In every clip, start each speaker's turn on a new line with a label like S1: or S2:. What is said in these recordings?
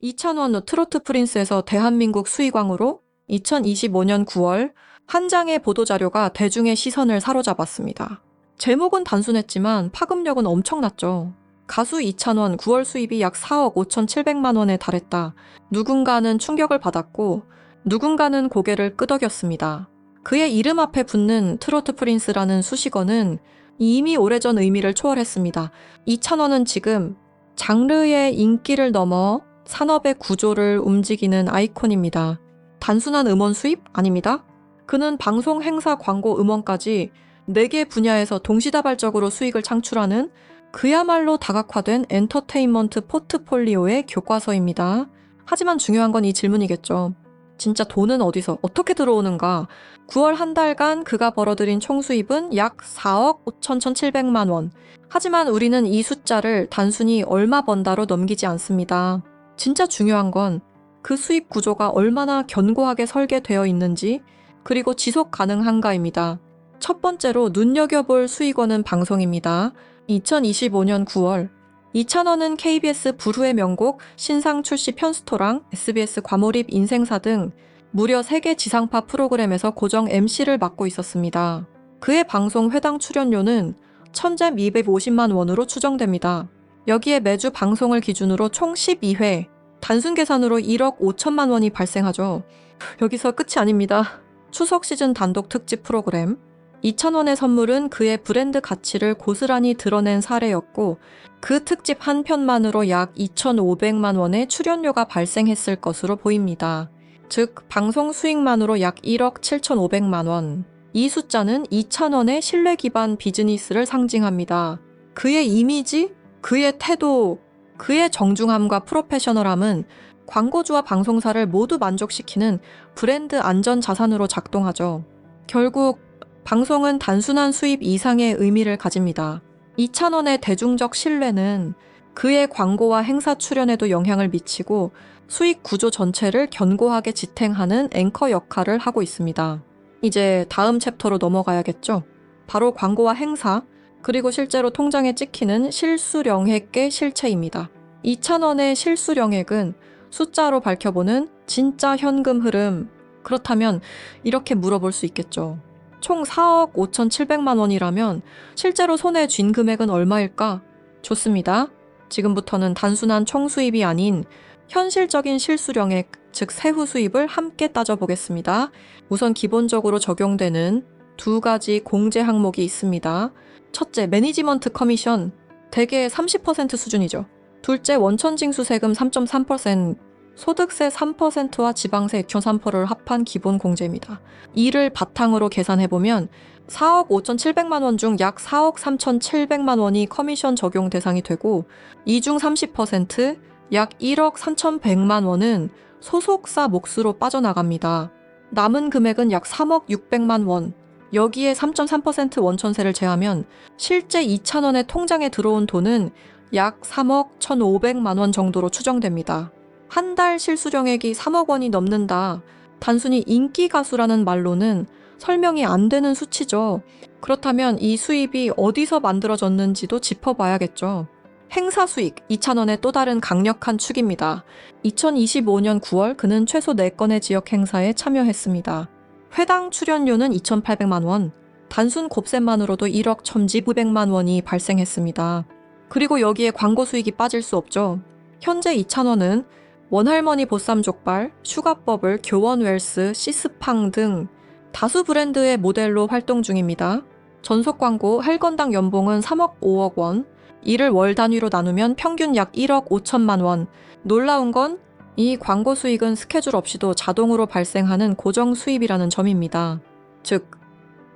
S1: 2000원 트로트 프린스에서 대한민국 수익왕으로 2025년 9월 한 장의 보도자료가 대중의 시선을 사로잡았습니다. 제목은 단순했지만 파급력은 엄청났죠. 가수 이찬원 9월 수입이 약 4억 5,700만 원에 달했다. 누군가는 충격을 받았고 누군가는 고개를 끄덕였습니다. 그의 이름 앞에 붙는 트로트 프린스라는 수식어는 이미 오래전 의미를 초월했습니다. 이찬원은 지금 장르의 인기를 넘어 산업의 구조를 움직이는 아이콘입니다. 단순한 음원 수입? 아닙니다. 그는 방송, 행사, 광고, 음원까지 4개 분야에서 동시다발적으로 수익을 창출하는 그야말로 다각화된 엔터테인먼트 포트폴리오의 교과서입니다. 하지만 중요한 건 이 질문이겠죠. 진짜 돈은 어디서 어떻게 들어오는가? 9월 한 달간 그가 벌어들인 총 수입은 약 4억 5,700만 원. 하지만 우리는 이 숫자를 단순히 얼마 번다로 넘기지 않습니다. 진짜 중요한 건 그 수입 구조가 얼마나 견고하게 설계되어 있는지 그리고 지속 가능한가입니다. 첫 번째로 눈여겨볼 수익원은 방송입니다. 2025년 9월 이찬원은 KBS 불후의 명곡 신상 출시 편스토랑 SBS 과몰입 인생사 등 무려 3개 지상파 프로그램에서 고정 MC를 맡고 있었습니다. 그의 방송 회당 출연료는 1,250만 원으로 추정됩니다. 여기에 매주 방송을 기준으로 총 12회, 단순 계산으로 1억 5천만 원이 발생하죠. 여기서 끝이 아닙니다. 추석 시즌 단독 특집 프로그램 이찬원의 선물은 그의 브랜드 가치를 고스란히 드러낸 사례였고 그 특집 한 편만으로 약 2,500만 원의 출연료가 발생했을 것으로 보입니다. 즉 방송 수익만으로 약 1억 7,500만 원. 이 숫자는 이찬원의 신뢰 기반 비즈니스를 상징합니다. 그의 이미지, 그의 태도, 그의 정중함과 프로페셔널함은 광고주와 방송사를 모두 만족시키는 브랜드 안전 자산으로 작동하죠. 결국 방송은 단순한 수입 이상의 의미를 가집니다. 이찬원의 대중적 신뢰는 그의 광고와 행사 출연에도 영향을 미치고 수익 구조 전체를 견고하게 지탱하는 앵커 역할을 하고 있습니다. 이제 다음 챕터로 넘어가야겠죠? 바로 광고와 행사, 그리고 실제로 통장에 찍히는 실수령액의 실체입니다. 이찬원의 실수령액은 숫자로 밝혀보는 진짜 현금 흐름. 그렇다면 이렇게 물어볼 수 있겠죠. 총 4억 5,700만 원이라면 실제로 손에 쥔 금액은 얼마일까? 좋습니다. 지금부터는 단순한 총 수입이 아닌 현실적인 실수령액, 즉 세후 수입을 함께 따져보겠습니다. 우선 기본적으로 적용되는 2가지 공제 항목이 있습니다. 첫째, 매니지먼트 커미션, 대개 30% 수준이죠. 둘째, 원천징수세금 3.3%, 소득세 3%와 지방세 2.3%를 합한 기본 공제입니다. 이를 바탕으로 계산해보면 4억 5,700만 원 중 약 4억 3,700만 원이 커미션 적용 대상이 되고 이 중 30%, 약 1억 3,100만 원은 소속사 몫으로 빠져나갑니다. 남은 금액은 약 3억 600만 원. 여기에 3.3% 원천세를 제하면 실제 이찬원의 통장에 들어온 돈은 약 3억 1,500만 원 정도로 추정됩니다. 한 달 실수령액이 3억 원이 넘는다. 단순히 인기 가수라는 말로는 설명이 안 되는 수치죠. 그렇다면 이 수입이 어디서 만들어졌는지도 짚어봐야겠죠. 행사 수익, 이찬원의 또 다른 강력한 축입니다. 2025년 9월 그는 최소 4건의 지역 행사에 참여했습니다. 회당 출연료는 2,800만 원, 단순 곱셈만으로도 1억 1,900만 원이 발생했습니다. 그리고 여기에 광고 수익이 빠질 수 없죠. 현재 이찬원은 원할머니 보쌈족발, 슈가버블, 교원웰스, 시스팡 등 다수 브랜드의 모델로 활동 중입니다. 전속 광고 헬건당 연봉은 3억 5억 원, 이를 월 단위로 나누면 평균 약 1억 5천만 원. 놀라운 건 이 광고 수익은 스케줄 없이도 자동으로 발생하는 고정 수입이라는 점입니다. 즉,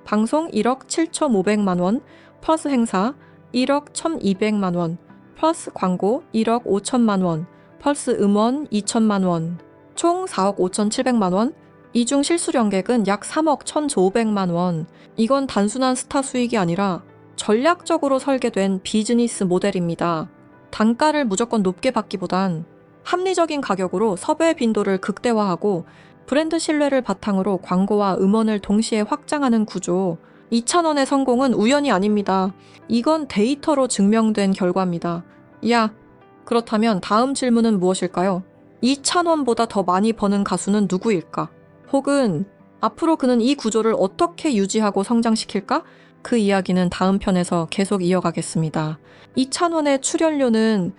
S1: 방송 1억 7,500만 원, 플러스 행사 1억 1,200만 원, 플러스 광고 1억 5천만 원, 플러스 음원 2천만 원, 총 4억 5,700만 원, 이 중 실수령액은 약 3억 1,500만 원. 이건 단순한 스타 수익이 아니라 전략적으로 설계된 비즈니스 모델입니다. 단가를 무조건 높게 받기보단 합리적인 가격으로 섭외 빈도를 극대화하고 브랜드 신뢰를 바탕으로 광고와 음원을 동시에 확장하는 구조. 이찬원의 성공은 우연이 아닙니다. 이건 데이터로 증명된 결과입니다. 그렇다면 다음 질문은 무엇일까요? 2,000원보다 더 많이 버는 가수는 누구일까? 혹은 앞으로 그는 이 구조를 어떻게 유지하고 성장시킬까? 그 이야기는 다음 편에서 계속 이어가겠습니다. 2,000원의 출연료는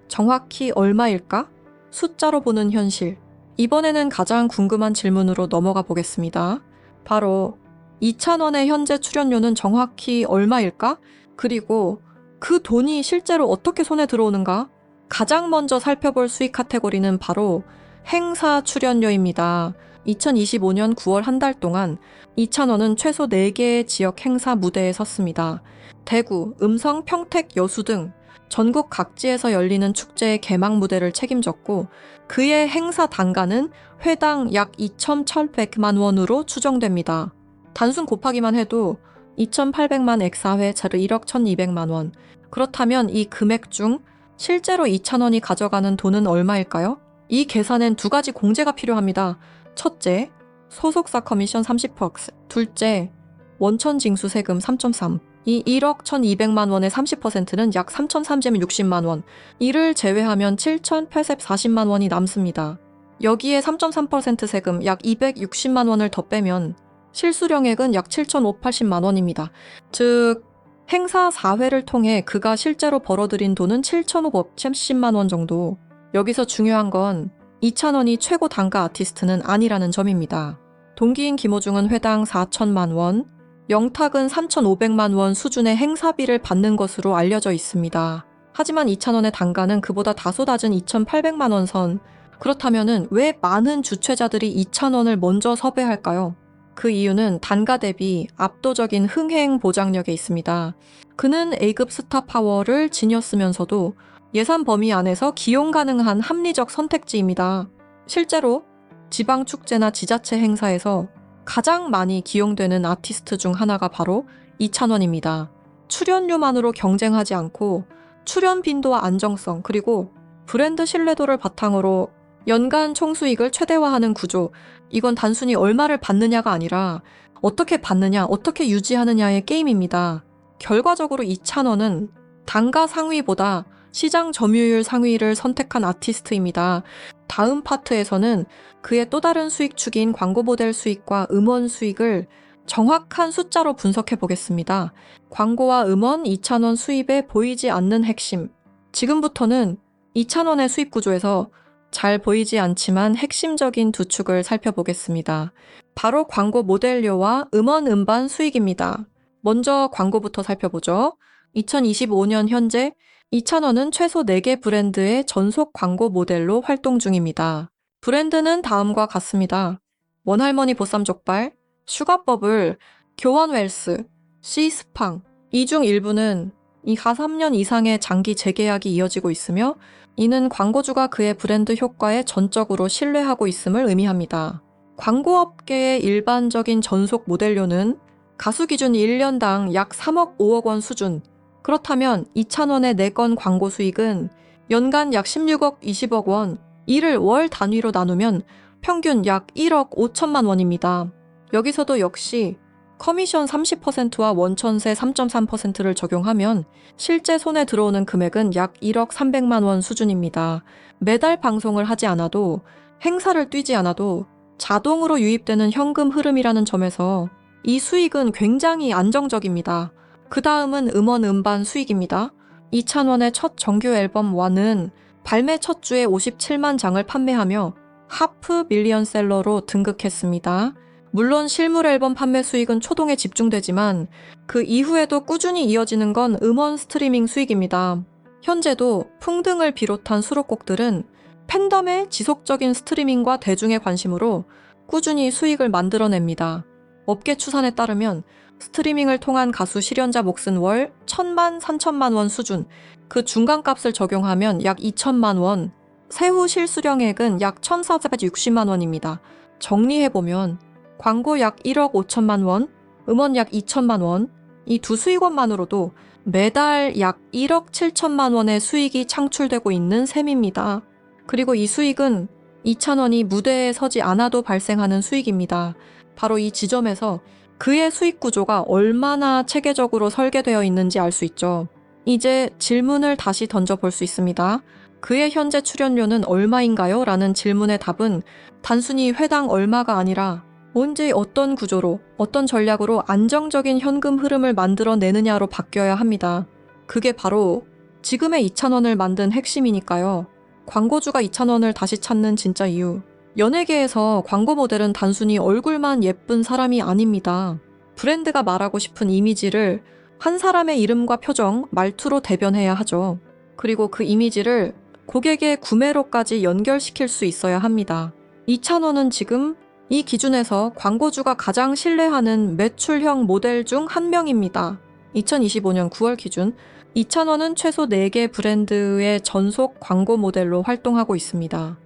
S1: 정확히 얼마일까? 숫자로 보는 현실. 이번에는 가장 궁금한 질문으로 넘어가 보겠습니다. 바로 2,000원의 현재 출연료는 정확히 얼마일까? 그리고 그 돈이 실제로 어떻게 손에 들어오는가? 가장 먼저 살펴볼 수익 카테고리는 바로 행사 출연료입니다. 2025년 9월 한 달 동안 2,000원은 최소 4개의 지역 행사 무대에 섰습니다. 대구, 음성, 평택, 여수 등 전국 각지에서 열리는 축제의 개막 무대를 책임졌고 그의 행사 단가는 회당 약 2,100만 원으로 추정됩니다. 단순 곱하기만 해도 2,800만 엑사회 자르 1억 1,200만 원. 그렇다면 이 금액 중 실제로 2,000원이 가져가는 돈은 얼마일까요? 이 계산엔 두 가지 공제가 필요합니다. 첫째, 소속사 커미션 30%. 둘째, 원천 징수 세금 3.3. 이 1억 1,200만 원의 30%는 약 3,360만 원. 이를 제외하면 7,840만 원이 남습니다. 여기에 3.3% 세금 약 260만 원을 더 빼면 실수령액은 약 7,580만 원입니다. 즉 행사 4회를 통해 그가 실제로 벌어들인 돈은 7,570만 원 정도. 여기서 중요한 건 2,000원이 최고 단가 아티스트는 아니라는 점입니다. 동기인 김호중은 회당 4천만 원, 영탁은 3,500만 원 수준의 행사비를 받는 것으로 알려져 있습니다. 하지만 2,000원의 단가는 그보다 다소 낮은 2,800만 원 선. 그렇다면 왜 많은 주최자들이 2,000원을 먼저 섭외할까요? 그 이유는 단가 대비 압도적인 흥행 보장력에 있습니다. 그는 A급 스타 파워를 지녔으면서도 예산 범위 안에서 기용 가능한 합리적 선택지입니다. 실제로 지방축제나 지자체 행사에서 가장 많이 기용되는 아티스트 중 하나가 바로 2,000원입니다. 출연료만으로 경쟁하지 않고 출연 빈도와 안정성 그리고 브랜드 신뢰도를 바탕으로 연간 총수익을 최대화하는 구조. 이건 단순히 얼마를 받느냐가 아니라 어떻게 받느냐, 어떻게 유지하느냐의 게임입니다. 결과적으로 2,000원은 단가 상위보다 시장 점유율 상위를 선택한 아티스트입니다. 다음 파트에서는 그의 또 다른 수익 축인 광고 모델 수익과 음원 수익을 정확한 숫자로 분석해 보겠습니다. 광고와 음원 2,000원 수입에 보이지 않는 핵심. 지금부터는 2,000원의 수입 구조에서 잘 보이지 않지만 핵심적인 두 축을 살펴보겠습니다. 바로 광고 모델료와 음원 음반 수익입니다. 먼저 광고부터 살펴보죠. 2025년 현재 2,000원은 최소 4개 브랜드의 전속 광고 모델로 활동 중입니다. 브랜드는 다음과 같습니다. 원할머니 보쌈족발, 슈가버블, 교원웰스, 시스팡. 이 중 일부는 이하 3년 이상의 장기 재계약이 이어지고 있으며 이는 광고주가 그의 브랜드 효과에 전적으로 신뢰하고 있음을 의미합니다. 광고업계의 일반적인 전속 모델료는 가수 기준 1년당 약 3억 5억 원 수준. 그렇다면 2,000원의 4건 광고 수익은 연간 약 16억 20억 원, 이를 월 단위로 나누면 평균 약 1억 5천만 원입니다. 여기서도 역시 커미션 30%와 원천세 3.3%를 적용하면 실제 손에 들어오는 금액은 약 1억 300만 원 수준입니다. 매달 방송을 하지 않아도 행사를 뛰지 않아도 자동으로 유입되는 현금 흐름이라는 점에서 이 수익은 굉장히 안정적입니다. 그 다음은 음원 음반 수익입니다. 2,000원의 첫 정규 앨범 1은 발매 첫 주에 57만 장을 판매하며 하프 밀리언셀러로 등극했습니다. 물론 실물 앨범 판매 수익은 초동에 집중되지만 그 이후에도 꾸준히 이어지는 건 음원 스트리밍 수익입니다. 현재도 풍등을 비롯한 수록곡들은 팬덤의 지속적인 스트리밍과 대중의 관심으로 꾸준히 수익을 만들어냅니다. 업계 추산에 따르면 스트리밍을 통한 가수 실연자 몫은 월 1,000만, 3천만 원 수준, 그 중간값을 적용하면 약 2천만 원, 세후 실수령액은 약 1,460만 원입니다. 정리해보면 광고 약 1억 5천만 원, 음원 약 2천만 원, 이 두 수익원만으로도 매달 약 1억 7천만 원의 수익이 창출되고 있는 셈입니다. 그리고 이 수익은 2,000원이 무대에 서지 않아도 발생하는 수익입니다. 바로 이 지점에서 그의 수익 구조가 얼마나 체계적으로 설계되어 있는지 알 수 있죠. 이제 질문을 다시 던져볼 수 있습니다. 그의 현재 출연료는 얼마인가요? 라는 질문의 답은 단순히 회당 얼마가 아니라 언제 어떤 구조로, 어떤 전략으로 안정적인 현금 흐름을 만들어내느냐로 바뀌어야 합니다. 그게 바로 지금의 2,000원을 만든 핵심이니까요. 광고주가 2,000원을 다시 찾는 진짜 이유. 연예계에서 광고 모델은 단순히 얼굴만 예쁜 사람이 아닙니다. 브랜드가 말하고 싶은 이미지를 한 사람의 이름과 표정, 말투로 대변해야 하죠. 그리고 그 이미지를 고객의 구매로까지 연결시킬 수 있어야 합니다. 2,000원은 지금 이 기준에서 광고주가 가장 신뢰하는 매출형 모델 중 한 명입니다. 2025년 9월 기준 2,000원은 최소 4개 브랜드의 전속 광고 모델로 활동하고 있습니다.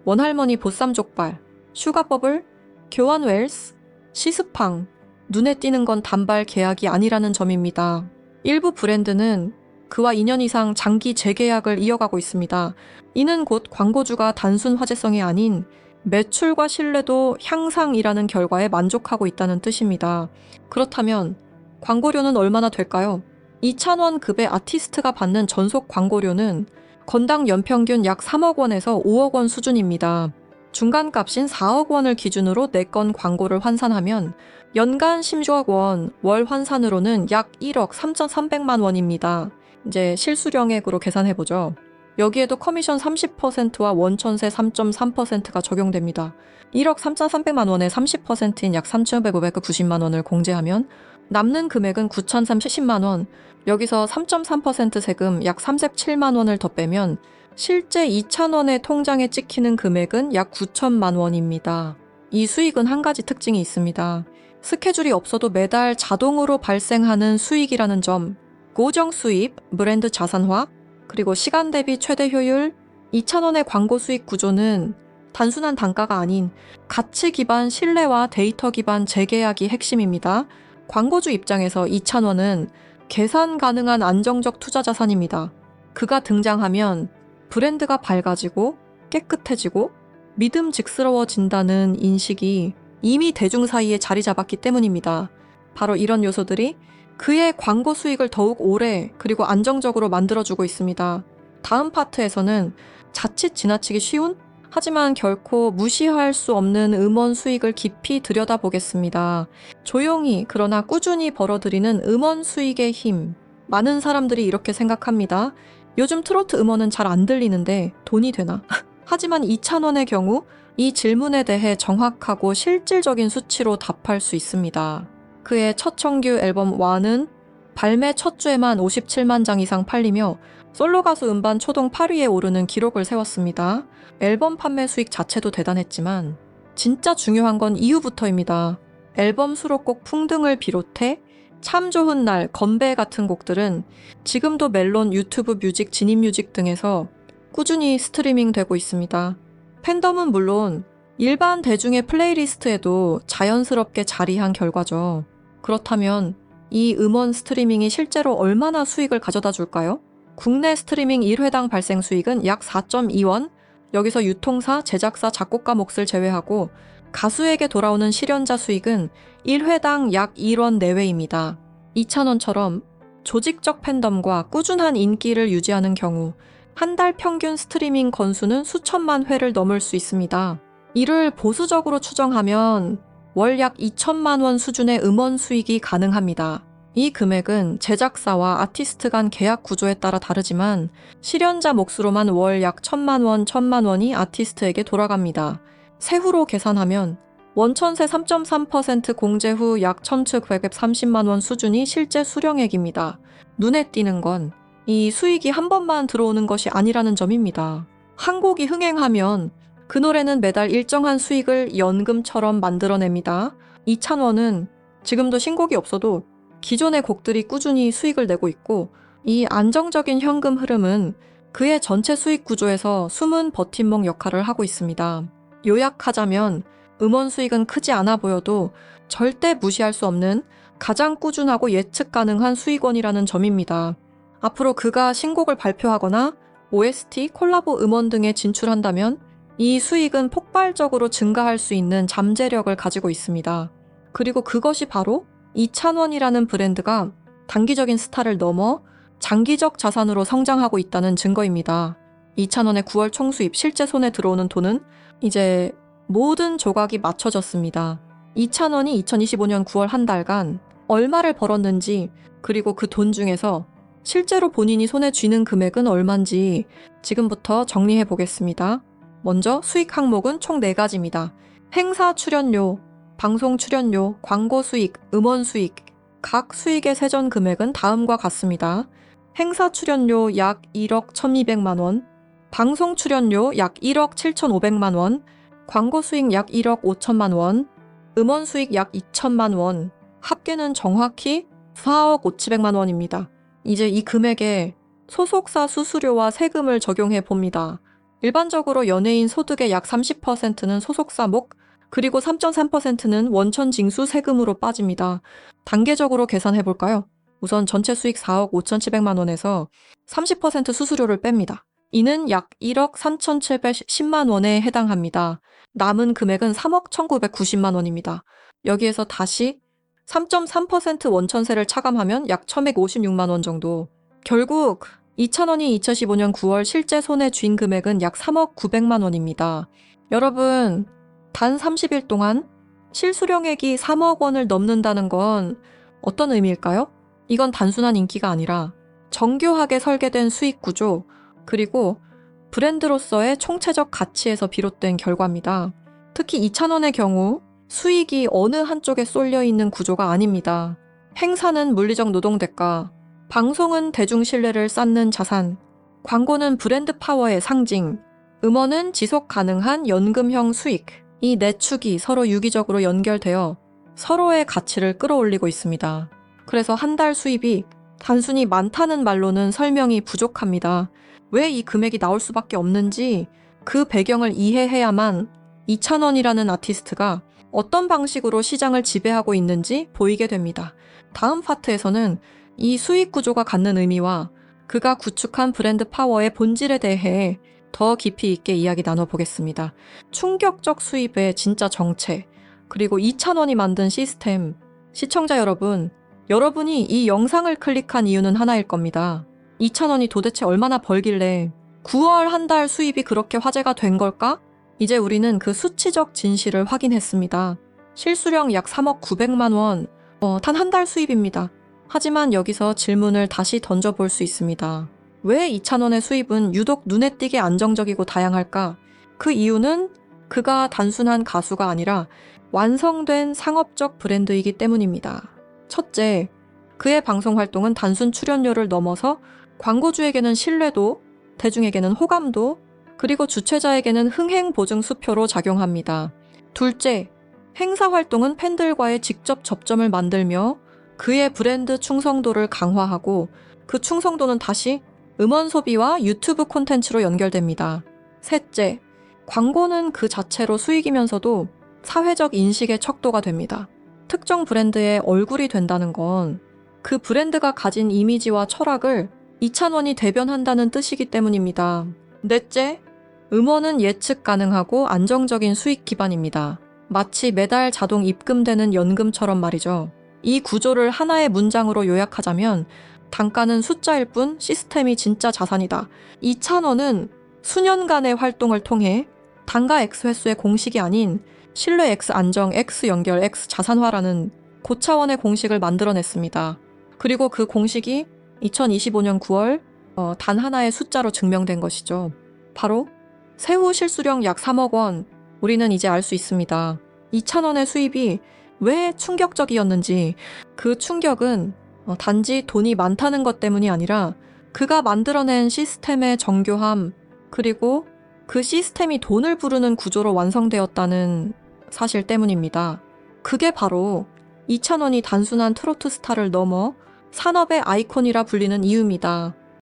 S1: 원할머니 보쌈족발, 슈가버블, 교환 웰스, 시스팡, 눈에 띄는 건 단발 계약이 아니라는 점입니다. 일부 브랜드는 그와 2년 이상 장기 재계약을 이어가고 있습니다. 이는 곧 광고주가 단순 화제성이 아닌 매출과 신뢰도 향상이라는 결과에 만족하고 있다는 뜻입니다. 그렇다면 광고료는 얼마나 될까요? 2,000원 급의 아티스트가 받는 전속 광고료는 건당 연평균 약 3억 원에서 5억 원 수준입니다. 중간값인 4억 원을 기준으로 4건 광고를 환산하면 연간 10억 원, 월 환산으로는 약 1억 3,300만 원입니다. 이제 실수령액으로 계산해보죠. 여기에도 커미션 30%와 원천세 3.3%가 적용됩니다. 1억 3,300만 원의 30%인 약 3,590만 원을 공제하면 남는 금액은 9,370만 원, 여기서 3.3% 세금 약 37만 원을 더 빼면 실제 2,000원의 통장에 찍히는 금액은 약 9천만 원입니다. 이 수익은 한 가지 특징이 있습니다. 스케줄이 없어도 매달 자동으로 발생하는 수익이라는 점, 고정 수입, 브랜드 자산화, 그리고 시간 대비 최대 효율, 2,000원의 광고 수익 구조는 단순한 단가가 아닌 가치 기반 신뢰와 데이터 기반 재계약이 핵심입니다. 광고주 입장에서 2,000원은 계산 가능한 안정적 투자 자산입니다. 그가 등장하면 브랜드가 밝아지고 깨끗해지고 믿음직스러워진다는 인식이 이미 대중 사이에 자리 잡았기 때문입니다. 바로 이런 요소들이 그의 광고 수익을 더욱 오래 그리고 안정적으로 만들어주고 있습니다. 다음 파트에서는 자칫 지나치기 쉬운 하지만 결코 무시할 수 없는 음원 수익을 깊이 들여다보겠습니다. 조용히 그러나 꾸준히 벌어들이는 음원 수익의 힘. 많은 사람들이 이렇게 생각합니다. 요즘 트로트 음원은 잘 안 들리는데 돈이 되나? 하지만 2,000원의 경우 이 질문에 대해 정확하고 실질적인 수치로 답할 수 있습니다. 그의 첫 정규 앨범 와는 발매 첫 주에만 57만 장 이상 팔리며 솔로 가수 음반 초동 8위에 오르는 기록을 세웠습니다. 앨범 판매 수익 자체도 대단했지만 진짜 중요한 건 이후부터입니다. 앨범 수록곡 풍등을 비롯해 참 좋은 날, 건배 같은 곡들은 지금도 멜론, 유튜브 뮤직, 지니뮤직 등에서 꾸준히 스트리밍 되고 있습니다. 팬덤은 물론 일반 대중의 플레이리스트에도 자연스럽게 자리한 결과죠. 그렇다면 이 음원 스트리밍이 실제로 얼마나 수익을 가져다 줄까요? 국내 스트리밍 1회당 발생 수익은 약 4.2원, 여기서 유통사, 제작사, 작곡가 몫을 제외하고 가수에게 돌아오는 실현자 수익은 1회당 약 1원 내외입니다. 2,000원처럼 조직적 팬덤과 꾸준한 인기를 유지하는 경우 한 달 평균 스트리밍 건수는 수천만 회를 넘을 수 있습니다. 이를 보수적으로 추정하면 월 약 2천만 원 수준의 음원 수익이 가능합니다. 이 금액은 제작사와 아티스트 간 계약 구조에 따라 다르지만 실현자 몫으로만 월 약 1,000만 원, 1,000만 원이 아티스트에게 돌아갑니다. 세후로 계산하면 원천세 3.3% 공제 후 약 1,930만 원 수준이 실제 수령액입니다. 눈에 띄는 건 이 수익이 한 번만 들어오는 것이 아니라는 점입니다. 한 곡이 흥행하면 그 노래는 매달 일정한 수익을 연금처럼 만들어냅니다. 2,000원은 지금도 신곡이 없어도 기존의 곡들이 꾸준히 수익을 내고 있고 이 안정적인 현금 흐름은 그의 전체 수익 구조에서 숨은 버팀목 역할을 하고 있습니다. 요약하자면 음원 수익은 크지 않아 보여도 절대 무시할 수 없는 가장 꾸준하고 예측 가능한 수익원이라는 점입니다. 앞으로 그가 신곡을 발표하거나 OST, 콜라보 음원 등에 진출한다면 이 수익은 폭발적으로 증가할 수 있는 잠재력을 가지고 있습니다. 그리고 그것이 바로 2,000원이라는 브랜드가 단기적인 스타를 넘어 장기적 자산으로 성장하고 있다는 증거입니다. 2,000원의 9월 총수입, 실제 손에 들어오는 돈은 이제 모든 조각이 맞춰졌습니다. 2,000원이 2025년 9월 한 달간 얼마를 벌었는지, 그리고 그 돈 중에서 실제로 본인이 손에 쥐는 금액은 얼만지 지금부터 정리해 보겠습니다. 먼저 수익 항목은 총 4가지입니다. 행사 출연료, 방송 출연료, 광고 수익, 음원 수익. 각 수익의 세전 금액은 다음과 같습니다. 행사 출연료 약 1억 1,200만 원, 방송 출연료 약 1억 7,500만 원, 광고 수익 약 1억 5천만 원, 음원 수익 약 2천만 원, 합계는 정확히 4억 5,700만 원입니다. 이제 이 금액에 소속사 수수료와 세금을 적용해 봅니다. 일반적으로 연예인 소득의 약 30%는 소속사 목, 그리고 3.3%는 원천 징수 세금으로 빠집니다. 단계적으로 계산해 볼까요? 우선 전체 수익 4억 5,700만 원에서 30% 수수료를 뺍니다. 이는 약 1억 3,710만 원에 해당합니다. 남은 금액은 3억 1,990만 원입니다. 여기에서 다시 3.3% 원천세를 차감하면 약 1,156만 원 정도. 결국 2,000원이 2015년 9월 실제 손에 쥔 금액은 약 3억 900만 원입니다. 여러분, 단 30일 동안 실수령액이 3억 원을 넘는다는 건 어떤 의미일까요? 이건 단순한 인기가 아니라 정교하게 설계된 수익 구조, 그리고 브랜드로서의 총체적 가치에서 비롯된 결과입니다. 특히 2,000원의 경우 수익이 어느 한쪽에 쏠려 있는 구조가 아닙니다. 행사는 물리적 노동 대가, 방송은 대중 신뢰를 쌓는 자산, 광고는 브랜드 파워의 상징, 음원은 지속 가능한 연금형 수익. 이 네 축이 서로 유기적으로 연결되어 서로의 가치를 끌어올리고 있습니다. 그래서 한 달 수입이 단순히 많다는 말로는 설명이 부족합니다. 왜 이 금액이 나올 수밖에 없는지 그 배경을 이해해야만 2,000원이라는 아티스트가 어떤 방식으로 시장을 지배하고 있는지 보이게 됩니다. 다음 파트에서는 이 수익 구조가 갖는 의미와 그가 구축한 브랜드 파워의 본질에 대해 더 깊이 있게 이야기 나눠보겠습니다. 충격적 수입의 진짜 정체, 그리고 2,000원이 만든 시스템. 시청자 여러분, 여러분이 이 영상을 클릭한 이유는 하나일 겁니다. 2,000원이 도대체 얼마나 벌길래 9월 한 달 수입이 그렇게 화제가 된 걸까? 이제 우리는 그 수치적 진실을 확인했습니다. 실수령 약 3억 900만 원, 단 한 달 수입입니다. 하지만 여기서 질문을 다시 던져볼 수 있습니다. 왜 2,000원의 수입은 유독 눈에 띄게 안정적이고 다양할까? 그 이유는 그가 단순한 가수가 아니라 완성된 상업적 브랜드이기 때문입니다. 첫째, 그의 방송 활동은 단순 출연료를 넘어서 광고주에게는 신뢰도, 대중에게는 호감도, 그리고 주최자에게는 흥행 보증 수표로 작용합니다. 둘째, 행사 활동은 팬들과의 직접 접점을 만들며 그의 브랜드 충성도를 강화하고 그 충성도는 다시 음원 소비와 유튜브 콘텐츠로 연결됩니다. 셋째, 광고는 그 자체로 수익이면서도 사회적 인식의 척도가 됩니다. 특정 브랜드의 얼굴이 된다는 건 그 브랜드가 가진 이미지와 철학을 2,000원이 대변한다는 뜻이기 때문입니다. 넷째, 음원은 예측 가능하고 안정적인 수익 기반입니다. 마치 매달 자동 입금되는 연금처럼 말이죠. 이 구조를 하나의 문장으로 요약하자면 단가는 숫자일 뿐 시스템이 진짜 자산이다. 2,000원은 수년간의 활동을 통해 단가 X 횟수의 공식이 아닌 신뢰 X 안정 X 연결 X 자산화라는 고차원의 공식을 만들어냈습니다. 그리고 그 공식이 2025년 9월 단 하나의 숫자로 증명된 것이죠. 바로 세후 실수령 약 3억 원. 우리는 이제 알 수 있습니다. 2,000원의 수입이 왜 충격적이었는지. 그 충격은 단지 돈이 많다는 것 때문이 아니라 그가 만들어낸 시스템의 정교함, 그리고 그 시스템이 돈을 부르는 구조로 완성되었다는 사실 때문입니다. 그게 바로 2,000원이 단순한 트로트 스타를 넘어 산업의 아이콘이라 불리는 이유입니다.